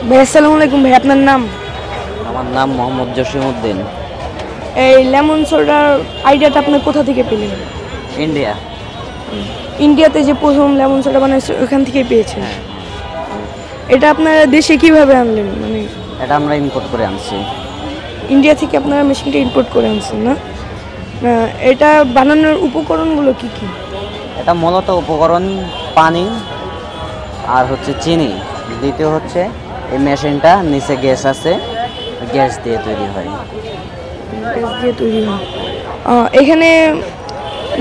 ভাই আসসালামু আলাইকুম। ভাই আপনার নাম? আমার নাম মোহাম্মদ জসিমউদ্দিন। এই লেমন সোডার আইডিয়াটা আপনি কোথা থেকে পেলেন? ইন্ডিয়া। ইন্ডিয়াতে যে প্রথম লেমন সোডা বানাইছে ওখান থেকেই পেয়েছেন? হ্যাঁ, এটা আপনারা দেশে কিভাবে আনলেন? মানে এটা আমরা ইম্পোর্ট করে আনছি। ইন্ডিয়া থেকে আপনারা মেশিনটা ইম্পোর্ট করে আনছেন না? এটা বানানোর উপকরণগুলো কি কি? এটা মূলত উপকরণ পানি আর হচ্ছে চিনি। দ্বিতীয় হচ্ছে এই মেশিনটা নিচে গ্যাস আছে, গ্যাস দিয়ে তৈরি হয়। গ্যাস দিয়ে তৈরি হয়। এখানে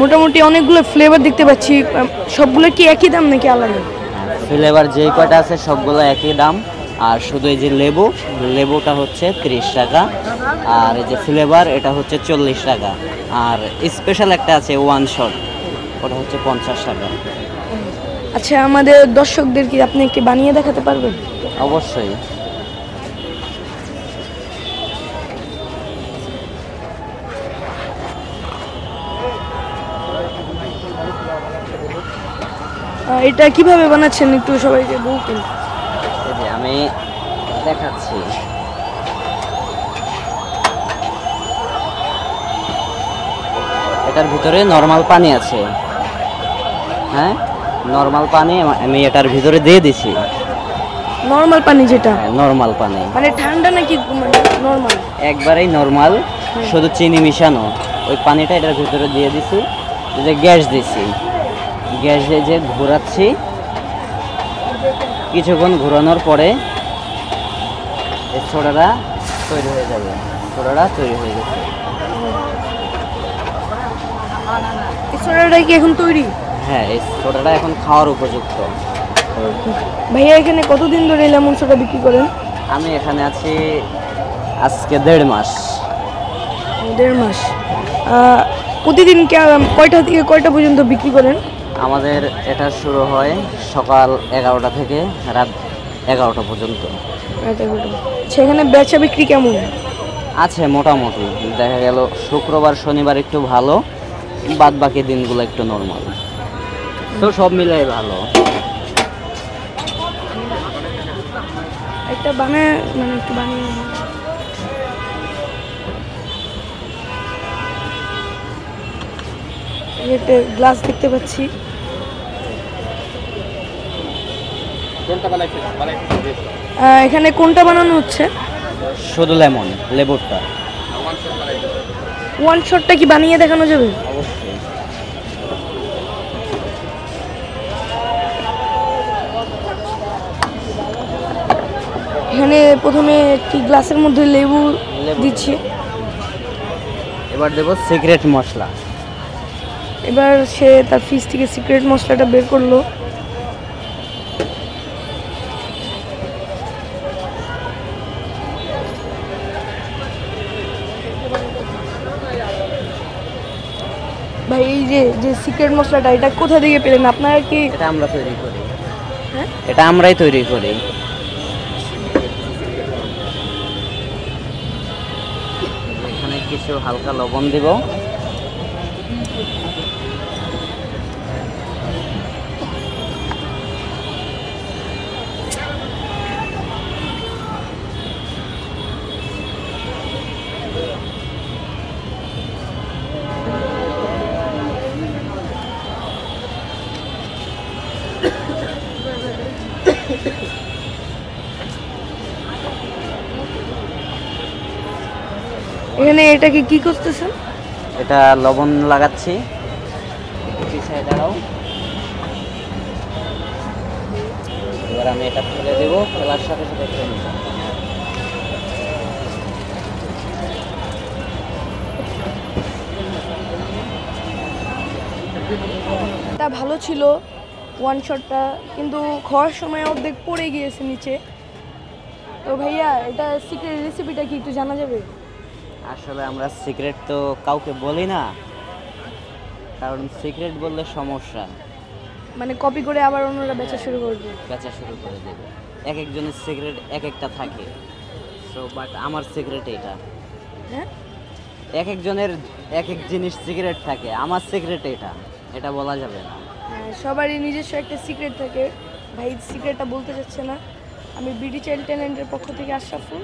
মোটামুটি অনেকগুলো ফ্লেভার দেখতে পাচ্ছি। সবগুলো কি একই দাম নাকি আলাদা? ফ্লেভার যেই কয়টা আছে সবগুলো একই দাম। আর শুধু এই যে লেবুটা হচ্ছে 30 টাকা, আর এই যে ফ্লেভার এটা হচ্ছে 40 টাকা। আর স্পেশাল একটা আছে ওয়ান শট, ওটা হচ্ছে 50 টাকা। আচ্ছা, আমাদের দর্শকদের কি আপনি একটি বানিয়ে দেখাতে পারবেন? অবশ্যই। এটা কিভাবে বানাচ্ছেন একটু সবাইকে বলতেন। এই যে আমি দেখাচ্ছি। এটার ভিতরে নরমাল পানি আছে, হ্যাঁ, নরমাল পানি আমি এটার ভিতরে দিয়ে দিছি। নরমাল পানি যেটা? হ্যাঁ, নরমাল পানি। মানে ঠান্ডা নাকি মানে নরমাল? একবারেই নরমাল, শুধু চিনি মিশানো। ওই পানিটা এটার ভিতরে দিয়ে দিছি। এই যে গ্যাস দিছি, গ্যাস দিয়ে যে ঘোরাচ্ছি, কিছুক্ষণ ঘোরানোর পরে এই সোডাটা তৈরি হয়ে যাবে। সোডাটা তৈরি হয়ে গেছে। এই সোডাটা কি এখন তৈরি? হ্যাঁ, এই সোডাটা এখন খাওয়ার উপযুক্ত। ভাইয়া এখানে কতদিন ধরে লেমন সোডা বিক্রি করেন? আমি এখানে আছি আজকে 1.5 মাস। 1.5 মাস। প্রতিদিন কয়টা থেকে কয়টা পর্যন্ত বিক্রি করেন? আমাদের এটা শুরু হয় সকাল 11টা থেকে রাত 11টা পর্যন্ত। সেখানে বেচা বিক্রি কেমন আছে? মোটামুটি দেখা গেল শুক্রবার শনিবার একটু ভালো, বাদ বাকি দিনগুলো একটু নর্মাল। তো সব মিলাই ভালো। একটা বানায় মানে একটু বানিয়ে একটা গ্লাস দেখতে পাচ্ছি। এখানে কোনটা বানানো হচ্ছে? শুধু লেবুরটা। ওয়ান শটটা কি বানিয়ে দেখানো যাবে? অবশ্যই। এখানে প্রথমে একটি গ্লাসের মধ্যে লেবু দিচ্ছি। এবার দেব সিক্রেট মশলা। এবার সে তার ফ্রিজ থেকে সিক্রেট মশলাটা বের করলো। ভাই এই যে সিক্রেট মশলাটা এটা কোথা থেকে পেলেন আপনারা? কি এটা আমরা তৈরি করি? হ্যাঁ, এটা আমরাই তৈরি করি। এখানে কিছু হালকা লবণ দিব। এখানে এটাকে কি করতেছেন? এটা লবণ লাগাচ্ছি। একটু পিছিয়ে দাঁড়াও। এবার আমি এটা ফেলে দেব, ফেলার সাথে সাথে ফেলে নেব। এটা ভালো ছিল ওয়ান শটটা, কিন্তু খাওয়ার সময় অর্ধেক পড়ে গিয়েছে নিচে। তো ভাইয়া এটা সিক্রেট রেসিপিটা কি একটু জানা যাবে? আসলে আমরা সিক্রেট তো কাউকে বলি না, কারণ সিক্রেট বললে সমস্যা। মানে কপি করে আবার অন্যরা বেচা শুরু করবে? বেচা শুরু করে দেবে। এক একজনের সিক্রেট এক একটা থাকে। সো বাট আমার সিক্রেট এটা। হ্যাঁ, এক একজনের এক এক জিনিস সিক্রেট থাকে, আমার সিক্রেট এটা, এটা বলা যাবে না। সবারই নিজস্ব একটা সিক্রেট থাকে। ভাই সিক্রেটটা বলতে চাচ্ছে না। আমি বিডি চাইল্ড ট্যালেন্টের পক্ষ থেকে আশরাফুল।